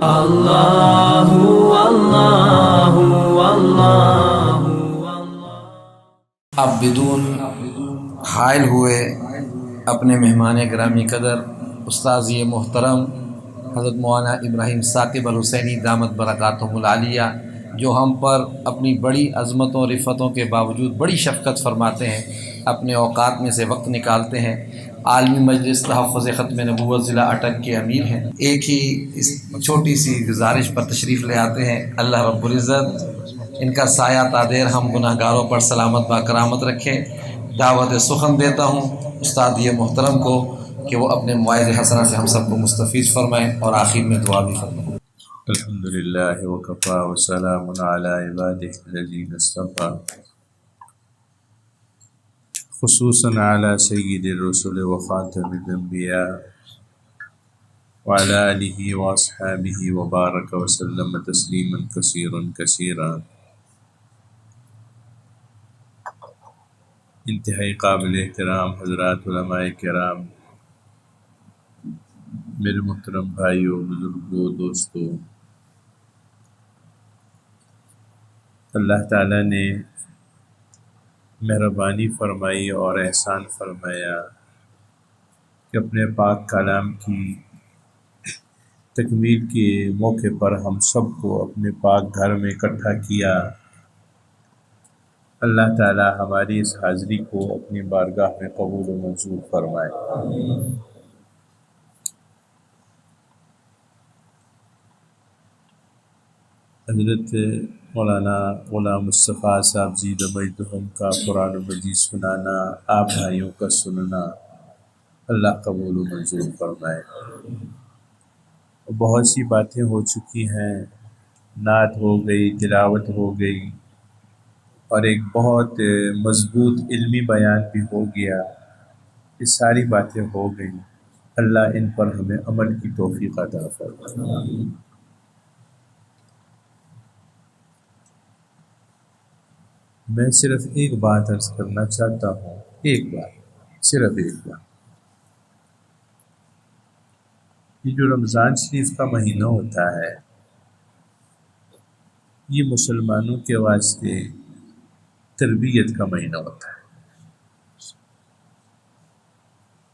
اللہ اللہ اللہ۔ اب بدون حائل ہوئے اپنے مہمان گرامی قدر استاذ محترم حضرت مولانا ابراہیم ثاقب الحسینی دامت برکاتہم العالیہ، جو ہم پر اپنی بڑی عظمتوں اور رفتوں کے باوجود بڑی شفقت فرماتے ہیں، اپنے اوقات میں سے وقت نکالتے ہیں، عالمی مجلس تحفظ ختم نبوت ضلع اٹک کے امیر ہیں، ایک ہی اس چھوٹی سی گزارش پر تشریف لے آتے ہیں۔ اللہ رب العزت ان کا سایہ تادیر ہم گناہ گاروں پر سلامت با کرامت رکھے۔ دعوت سخن دیتا ہوں استاد محترم کو کہ وہ اپنے مواعظ حسنہ سے ہم سب کو مستفیض فرمائیں اور آخر میں دعا بھی فرمائیں۔ الحمد للہ وکفیٰ وسلام علی عبادہ الذین اصطفیٰ، خصوصاً علی سید الرسل وخاتم الانبیاء وعلی آلہ واصحابہ وبارک وسلم تسلیما کثیرا کثیرا۔ انتہائی قابل احترام حضرات علماء کرام، میرے محترم بھائیوں، بزرگوں، دوستوں، اللہ تعالیٰ نے مہربانی فرمائی اور احسان فرمایا کہ اپنے پاک کلام کی تکمیل کے موقع پر ہم سب کو اپنے پاک گھر میں اکٹھا کیا۔ اللہ تعالیٰ ہماری اس حاضری کو اپنی بارگاہ میں قبول و منظور فرمائے۔ حضرت مولانا غلام مصطفیٰ صاحب زیدہ مجدہم کا قرآن مجید سنانا، آپ بھائیوں کا سننا، اللہ قبول و منظور فرمائے۔ بہت سی باتیں ہو چکی ہیں، نعت ہو گئی، تلاوت ہو گئی، اور ایک بہت مضبوط علمی بیان بھی ہو گیا۔ یہ ساری باتیں ہو گئیں، اللہ ان پر ہمیں عمل کی توفیق عطا فرمائے۔ میں صرف ایک بات عرض کرنا چاہتا ہوں، ایک بات، صرف ایک بات۔ یہ جو رمضان شریف کا مہینہ ہوتا ہے، یہ مسلمانوں کے واسطے تربیت کا مہینہ ہوتا ہے۔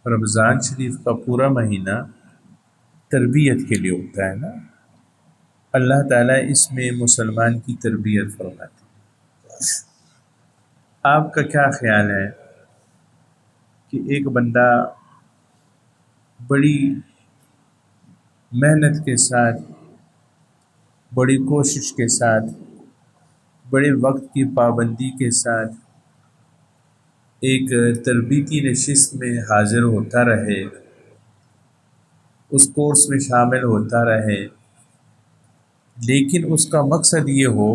رمضان شریف کا پورا مہینہ تربیت کے لیے ہوتا ہے نا۔ اللہ تعالیٰ اس میں مسلمان کی تربیت فرماتے ہیں۔ آپ کا کیا خیال ہے کہ ایک بندہ بڑی محنت کے ساتھ، بڑی کوشش کے ساتھ، بڑے وقت کی پابندی کے ساتھ ایک تربیتی نشست میں حاضر ہوتا رہے، اس کورس میں شامل ہوتا رہے، لیکن اس کا مقصد یہ ہو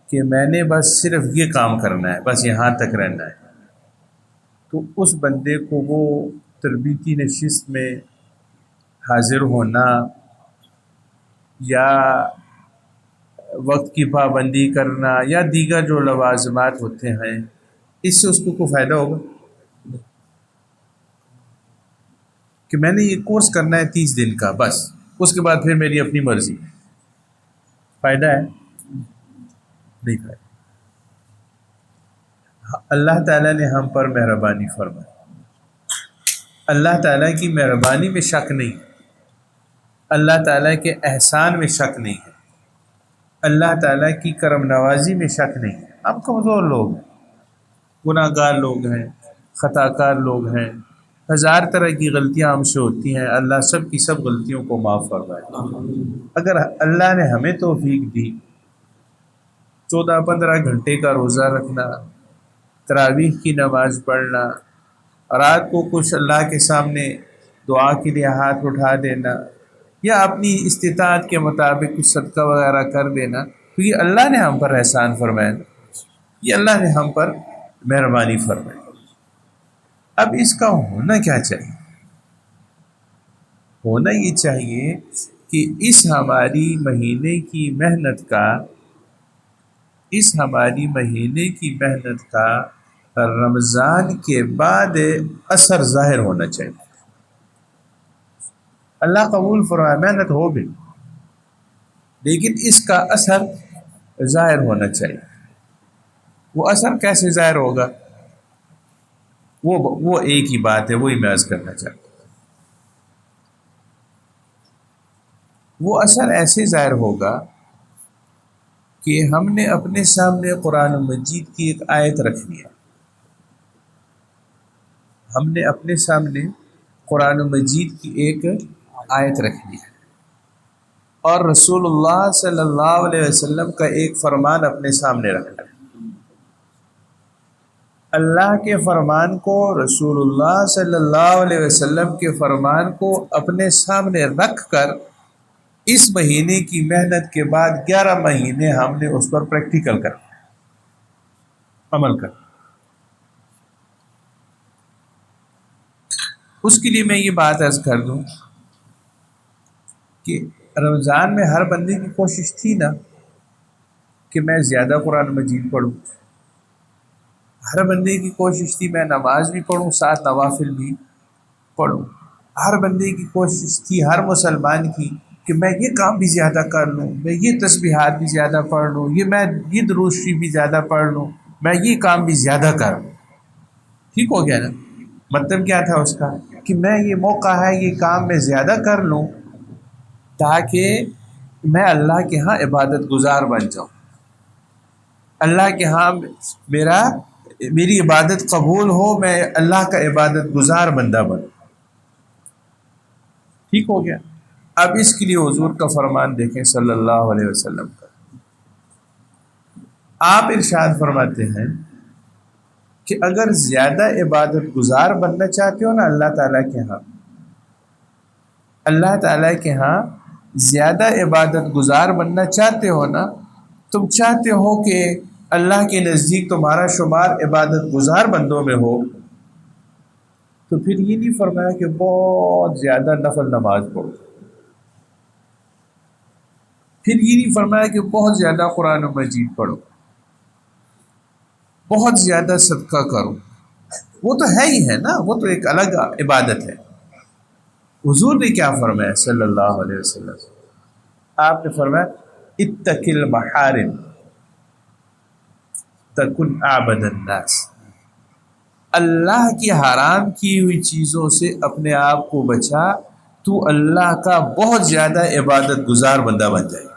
کہ میں نے بس صرف یہ کام کرنا ہے، بس یہاں تک رہنا ہے، تو اس بندے کو وہ تربیتی نشست میں حاضر ہونا یا وقت کی پابندی کرنا یا دیگر جو لوازمات ہوتے ہیں، اس سے اس کو کوئی فائدہ ہوگا کہ میں نے یہ کورس کرنا ہے 30 دن کا، بس اس کے بعد پھر میری اپنی مرضی؟ فائدہ ہے؟ نہیں فائدہ۔ اللہ تعالیٰ نے ہم پر مہربانی فرمائی، اللہ تعالیٰ کی مہربانی میں شک نہیں، اللہ تعالیٰ کے احسان میں شک نہیں ہے، اللہ تعالیٰ کی کرم نوازی میں شک نہیں ہے۔ ہم کمزور لوگ ہیں، گناہ گار لوگ ہیں، خطا کار لوگ ہیں، ہزار طرح کی غلطیاں ہم سے ہوتی ہیں، اللہ سب کی سب غلطیوں کو معاف فرمائے۔ اگر اللہ نے ہمیں توفیق دی 14-15 گھنٹے کا روزہ رکھنا، تراویح کی نماز پڑھنا، رات کو کچھ اللہ کے سامنے دعا کے لیے ہاتھ اٹھا دینا، یا اپنی استطاعت کے مطابق کچھ صدقہ وغیرہ کر دینا، تو یہ اللہ نے ہم پر احسان فرمایا، یہ اللہ نے ہم پر مہربانی فرمائی۔ اب اس کا ہونا کیا چاہیے؟ ہونا یہ چاہیے کہ اس ہماری مہینے کی محنت کا، اس ہماری مہینے کی محنت کا رمضان کے بعد اثر ظاہر ہونا چاہیے۔ اللہ قبول فرمائے، محنت ہو گئی، لیکن اس کا اثر ظاہر ہونا چاہیے. وہ اثر کیسے ظاہر ہوگا؟ وہ ایک ہی بات ہے، وہی میں عرض کرنا چاہتا ہوں. وہ اثر ایسے ظاہر ہوگا کہ ہم نے اپنے سامنے قرآن مجید کی ایک آیت رکھنی ہے. ہم نے اپنے سامنے قرآن مجید کی ایک آیت رکھنی ہے، اور رسول اللہ صلی اللہ علیہ وسلم کا ایک فرمان اپنے سامنے رکھنا ہے. اللہ کے فرمان کو، رسول اللہ صلی اللہ علیہ وسلم کے فرمان کو اپنے سامنے رکھ کر اس مہینے کی محنت کے بعد 11 مہینے ہم نے اس پر پریکٹیکل کرنا، عمل کرنا. اس کے لیے میں یہ بات عرض کر دوں کہ رمضان میں ہر بندے کی کوشش تھی نا کہ میں زیادہ قرآن مجید پڑھوں. ہر بندے کی کوشش تھی میں نماز بھی پڑھوں، ساتھ نوافل بھی پڑھوں. ہر بندے کی کوشش تھی، ہر مسلمان کی، کہ میں یہ کام بھی زیادہ کر لوں، میں یہ تسبیحات بھی زیادہ پڑھ لوں، میں یہ درود شریف بھی زیادہ پڑھ لوں، میں یہ کام بھی زیادہ کر لوں. ٹھیک ہو گیا نا؟ مطلب کیا تھا اس کا؟ کہ میں یہ موقع ہے، یہ کام میں زیادہ کر لوں تاکہ میں اللہ کے ہاں عبادت گزار بن جاؤں، اللہ کے ہاں میری عبادت قبول ہو، میں اللہ کا عبادت گزار بندہ بنوں. ٹھیک ہو گیا؟ اب اس کے لیے حضور کا فرمان دیکھیں صلی اللہ علیہ وسلم کا. آپ ارشاد فرماتے ہیں کہ اگر زیادہ عبادت گزار بننا چاہتے ہو نا اللہ تعالیٰ کے ہاں زیادہ عبادت گزار بننا چاہتے ہو نا، تم چاہتے ہو کہ اللہ کے نزدیک تمہارا شمار عبادت گزار بندوں میں ہو، تو پھر یہ نہیں فرمایا کہ بہت زیادہ نفل نماز پڑھو، پھر یہ نہیں فرمایا کہ بہت زیادہ قرآن مجید پڑھو، بہت زیادہ صدقہ کرو. وہ تو ہے ہی ہے نا، وہ تو ایک الگ عبادت ہے. حضور نے کیا فرمایا صلی اللہ علیہ وسلم؟ آپ نے فرمایا اتق المحارم تکن اعبد الناس. اللہ کی حرام کی ہوئی چیزوں سے اپنے آپ کو بچا، تو اللہ کا بہت زیادہ عبادت گزار بندہ بن جائے.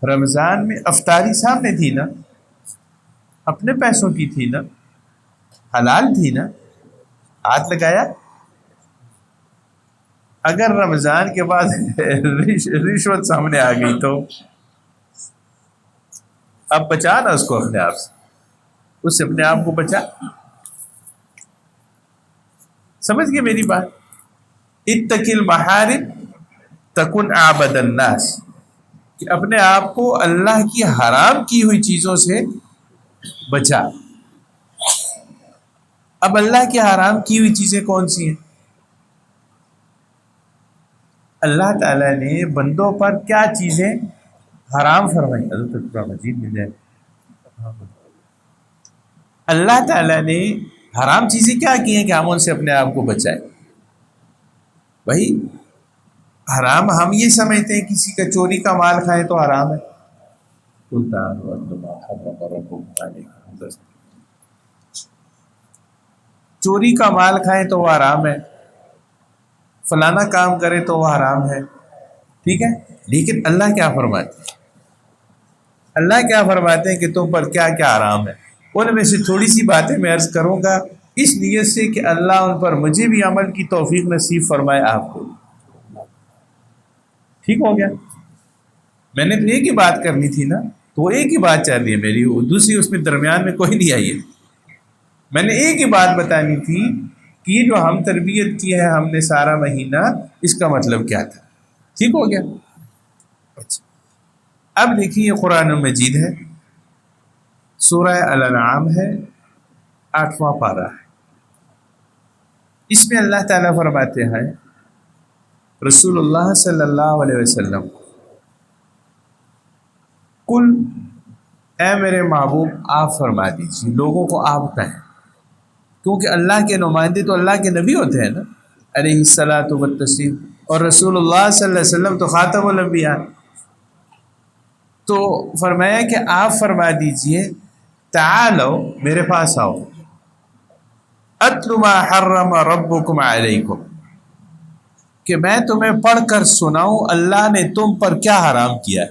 رمضان میں افطاری سامنے تھی نا، اپنے پیسوں کی تھی نا، حلال تھی نا، ہاتھ لگایا. اگر رمضان کے بعد رشوت سامنے آ گئی تو اب بچا نا اس کو، اپنے آپ سے، اس سے اپنے آپ کو بچا. سمجھ گئے میری بات؟ اتق المحارم تکن اعبد الناس، کہ اپنے آپ کو اللہ کی حرام کی ہوئی چیزوں سے بچا. اب اللہ کی حرام کی ہوئی چیزیں کون سی ہیں؟ اللہ تعالیٰ نے بندوں پر کیا چیزیں حرام فرمائی؟ حضرت قرآن مجید مل جائے. اللہ تعالیٰ نے حرام چیزیں کیا کی ہیں کہ ہم ان سے اپنے آپ کو بچائیں؟ بھائی حرام ہم یہ سمجھتے ہیں کسی کا چوری کا مال کھائیں تو حرام ہے. چوری کا مال کھائیں تو وہ حرام ہے، فلانا کام کرے تو وہ حرام ہے. ٹھیک ہے، لیکن اللہ کیا فرماتے ہیں؟ اللہ کیا فرماتے ہیں کہ تم پر کیا کیا حرام ہے. ان میں سے تھوڑی سی باتیں میں عرض کروں گا اس نیت سے کہ اللہ ان پر مجھے بھی عمل کی توفیق نصیب فرمائے، آپ کو. ٹھیک ہو گیا؟ میں نے تو ایک ہی بات کرنی تھی نا، تو وہ ایک ہی بات چل رہی ہے میری، دوسری اس میں درمیان میں کوئی نہیں آئی ہے. میں نے ایک ہی بات بتانی تھی کہ یہ جو ہم تربیت کی ہے ہم نے سارا مہینہ، اس کا مطلب کیا تھا. ٹھیک ہو گیا؟ اچھا، اب دیکھیے یہ قرآن مجید ہے، سورہ الانعام ہے، 8واں پارہ ہے. اس میں اللہ تعالیٰ فرماتے ہیں رسول اللہ صلی اللہ علیہ وسلم، کل اے میرے محبوب آپ فرما دیجیے، لوگوں کو آپ کہیں، کیونکہ اللہ کے نمائندے تو اللہ کے نبی ہوتے ہیں نا علیہ الصلاۃ والتسلیم. اور رسول اللہ صلی اللہ علیہ وسلم تو خاتم الانبیاء. تو فرمایا کہ آپ فرما دیجئے تعالو میرے پاس آؤ، اتل ما حرم ربکم علیکم، کہ میں تمہیں پڑھ کر سناؤں اللہ نے تم پر کیا حرام کیا ہے.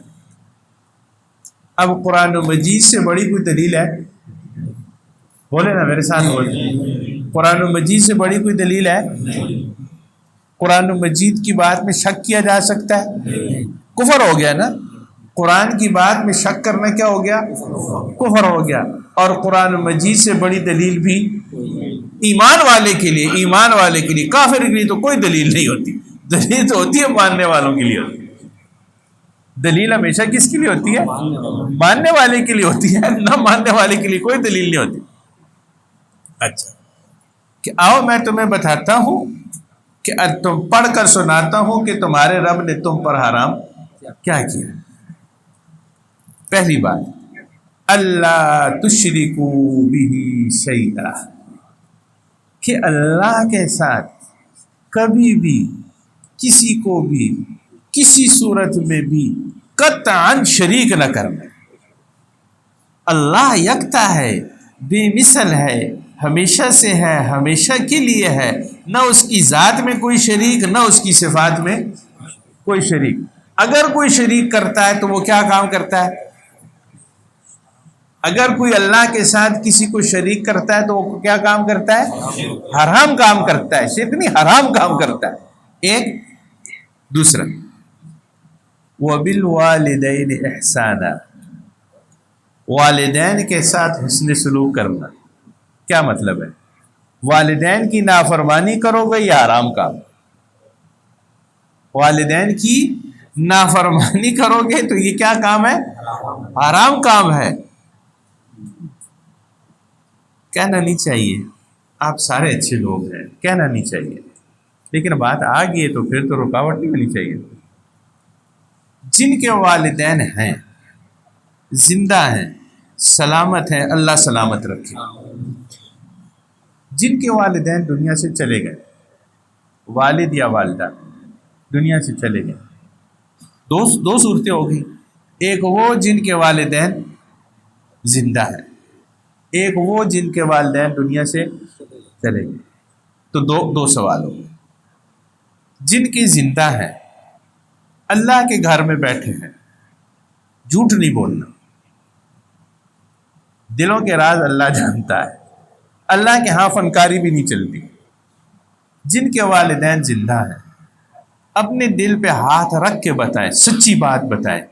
اب قرآن مجید سے بڑی کوئی دلیل ہے؟ بولے نا میرے ساتھ بولے. قرآن مجید سے بڑی کوئی دلیل ہے؟ قرآن مجید کی بات میں شک کیا جا سکتا ہے؟ کفر ہو گیا نا. قرآن کی بات میں شک کرنا کیا ہو گیا؟ کفر ہو گیا. اور قرآن مجید سے بڑی دلیل بھی ایمان والے کے لیے، ایمان والے کے لیے، کافر کے لیے تو کوئی دلیل نہیں ہوتی. دلیل تو ہوتی ہے ماننے والوں کے لیے ہوتی ہے. دلیل ہمیشہ کس کے لیے ہوتی ہے؟ ماننے والے کے لیے ہوتی ہے، نہ ماننے والے کے لیے کوئی دلیل نہیں ہوتی. اچھا کہ آؤ میں تمہیں بتاتا ہوں کہ تم پڑھ کر سناتا ہوں کہ تمہارے رب نے تم پر حرام کیا کیا. پہلی بات، اللہ تشرکو بہ شیئا، کہ اللہ کے ساتھ کبھی بھی کسی کو بھی کسی صورت میں بھی قطعاً شریک نہ کرنا. اللہ یکتا ہے، بے مثل ہے، ہمیشہ سے ہے، ہمیشہ کے لیے ہے، نہ اس کی ذات میں کوئی شریک، نہ اس کی صفات میں کوئی شریک. اگر کوئی شریک کرتا ہے تو وہ کیا کام کرتا ہے؟ اگر کوئی اللہ کے ساتھ کسی کو شریک کرتا ہے تو وہ کیا کام کرتا ہے؟ حرام کام کرتا ہے. شرک نہیں، حرام کام کرتا ہے. ایک. دوسرا، وَبِالْوَالِدَيْنِ إِحْسَانًا، والدین کے ساتھ حسن سلوک کرنا. کیا مطلب ہے؟ والدین کی نافرمانی کرو گے یا حرام کام؟ والدین کی نافرمانی کرو گے تو یہ کیا کام ہے؟ حرام کام ہے. کہنا نہیں چاہیے آپ سارے اچھے لوگ ہیں، کہنا نہیں چاہیے، لیکن بات آ گئی ہے تو پھر تو رکاوٹ نہیں ہونی چاہیے. جن کے والدین ہیں، زندہ ہیں، سلامت ہیں، اللہ سلامت رکھے. جن کے والدین دنیا سے چلے گئے، والد یا والدہ دنیا سے چلے گئے، دو صورتیں ہو گئی. ایک وہ جن کے والدین زندہ ہیں، ایک وہ جن کے والدین دنیا سے چلے گئے. تو دو سوال ہو گئے. جن کی زندہ ہیں، اللہ کے گھر میں بیٹھے ہیں، جھوٹ نہیں بولنا، دلوں کے راز اللہ جانتا ہے، اللہ کے ہاں فنکاری بھی نہیں چلتی. جن کے والدین زندہ ہیں اپنے دل پہ ہاتھ رکھ کے بتائیں، سچی بات بتائیں،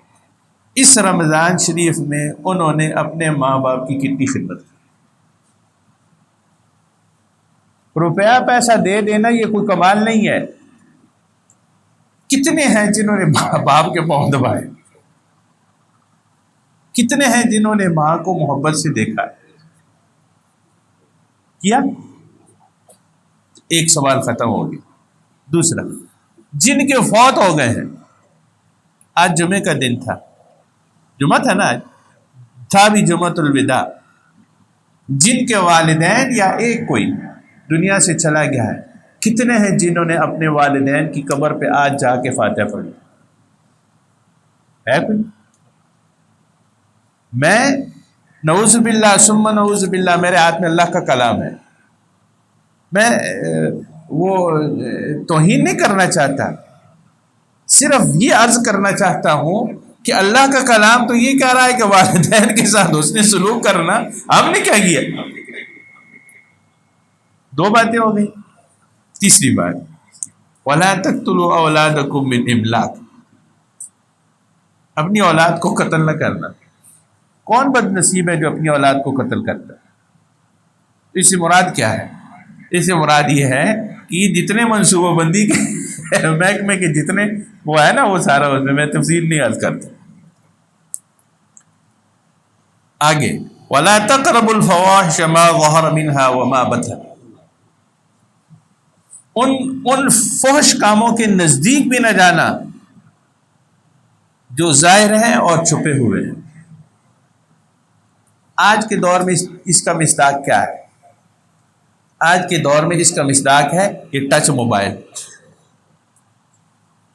اس رمضان شریف میں انہوں نے اپنے ماں باپ کی کتنی خدمت کی. روپیہ پیسہ دے دینا یہ کوئی کمال نہیں ہے. کتنے ہیں جنہوں نے باپ کے پاؤں دبائے؟ کتنے ہیں جنہوں نے ماں کو محبت سے دیکھا ہے؟ کیا؟ ایک سوال ختم ہو گیا. دوسرا، جن کے فوت ہو گئے ہیں، آج جمعے کا دن تھا، جمعہ تھا نا، آج تھا بھی جمعۃ الوداع. جن کے والدین یا ایک کوئی دنیا سے چلا گیا ہے، کتنے ہیں جنہوں نے اپنے والدین کی قبر پہ آج جا کے فاتحہ پڑھی؟ ہے کوئی؟ میں نعوذ باللہ ثم نعوذ باللہ، میرے ہاتھ میں اللہ کا کلام ہے، میں وہ توہین نہیں کرنا چاہتا، صرف یہ عرض کرنا چاہتا ہوں کہ اللہ کا کلام تو یہ کہہ رہا ہے کہ والدین کے ساتھ حسن سلوک کرنا. ہم نے کیا کیا؟ دو باتیں ہو گئی. تیسری بات، وَلَا تَقْتُلُوا أَوْلَادَكُم مِّنْ إِمْلَاقٍ، اپنی اولاد کو قتل نہ کرنا. کون بد نصیب ہے جو اپنی اولاد کو قتل کرتا ہے؟ اس سے مراد کیا ہے؟ اس سے مراد یہ ہے کہ جتنے منصوبہ بندی کے محکمے کے جتنے وہ ہے نا، وہ سارا اس میں تفصیل نہیں عرض کرتا. آگے، وَلَا تَقْرَبُوا الْفَوَاحِشَ مَا ظَهَرَ مِنْهَا وَمَا بَطَنَ، ان فحش کاموں کے نزدیک بھی نہ جانا جو ظاہر ہیں اور چھپے ہوئے ہیں. آج کے دور میں اس کا مصداق کیا ہے؟ آج کے دور میں اس کا مصداق ہے یہ ٹچ موبائل.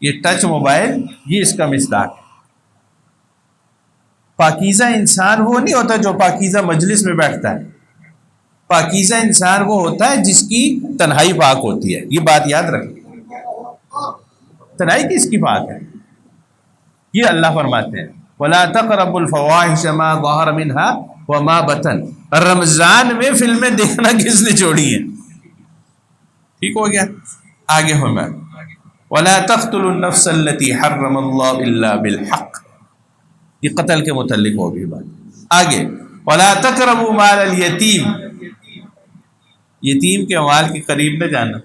یہ ٹچ موبائل یہ اس کا مصداق ہے۔ پاکیزہ انسان وہ نہیں ہوتا جو پاکیزہ مجلس میں بیٹھتا ہے، پاکیزہ انسان وہ ہوتا ہے جس کی تنہائی پاک ہوتی ہے، یہ بات یاد رکھیں۔ تنہائی کس کی بات ہے؟ یہ اللہ فرماتے ہیں وَلَا تَقْرَبُوا الْفَوَاحِشَ مَا ظَهَرَ مِنْهَا وَمَا بَطَنَ۔ رمضان میں فلمیں دیکھنا کس نے چھوڑی ہیں؟ ٹھیک ہو گیا؟ آگے ہو میں وَلَا تَقْتُلُوا النَّفْسَ الَّتِي حَرَّمَ اللَّهُ إِلَّا بِالْحَقِّ، یہ قتل کے متعلق ہوگی بات۔ آگے وَلَا تَقْرَبُوا مَالَ الْيَتِيمِ، یتیم کے مال کے قریب نہ جانا،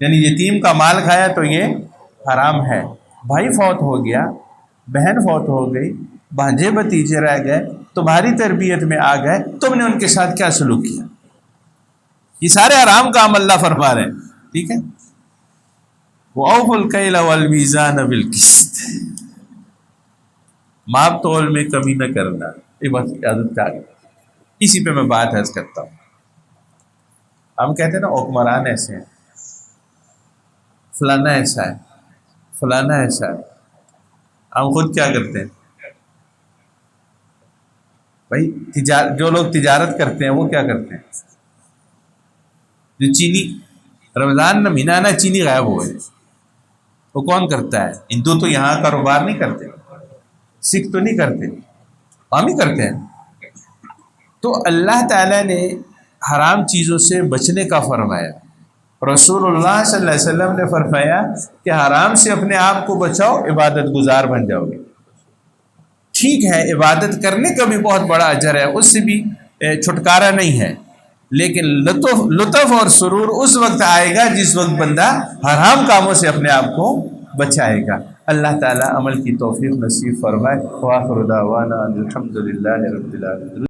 یعنی یتیم کا مال کھایا تو یہ حرام ہے۔ بھائی فوت ہو گیا، بہن فوت ہو گئی، بھانجے بھتیجے رہ گئے، تمہاری تربیت میں آ گئے، تم نے ان کے ساتھ کیا سلوک کیا؟ یہ سارے حرام کام اللہ فرما رہے ہیں، ٹھیک ہے؟ وَأَوْفُوا الْكَيْلَ وَالْمِيزَانَ بِالْقِسْطِ، ماپ تول میں کمی نہ کرنا، یہ بات عادت کا ہے۔ اسی پہ میں بات عرض کرتا ہوں۔ ہم کہتے ہیں نا حکمران ایسے ہیں، فلانا ایسا ہے، فلانا ایسا ہے، ہم خود کیا کرتے ہیں بھائی؟ جو لوگ تجارت کرتے ہیں وہ کیا کرتے ہیں؟ جو چینی رمضان میں مہینہ نا چینی غائب ہو گئے، وہ کون کرتا ہے؟ ہندو تو یہاں کاروبار نہیں کرتے، سکھ تو نہیں کرتے، ہم ہی کرتے ہیں۔ تو اللہ تعالیٰ نے حرام چیزوں سے بچنے کا فرمایا، رسول اللہ صلی اللہ علیہ وسلم نے فرمایا کہ حرام سے اپنے آپ کو بچاؤ، عبادت گزار بن جاؤ گے۔ ٹھیک ہے عبادت کرنے کا بھی بہت بڑا اجر ہے، اس سے بھی چھٹکارا نہیں ہے، لیکن لطف اور سرور اس وقت آئے گا جس وقت بندہ حرام کاموں سے اپنے آپ کو بچائے گا۔ اللہ تعالیٰ عمل کی توفیق نصیب فرمائے۔ وآخر دعوانا الحمد للہ رب العالمین۔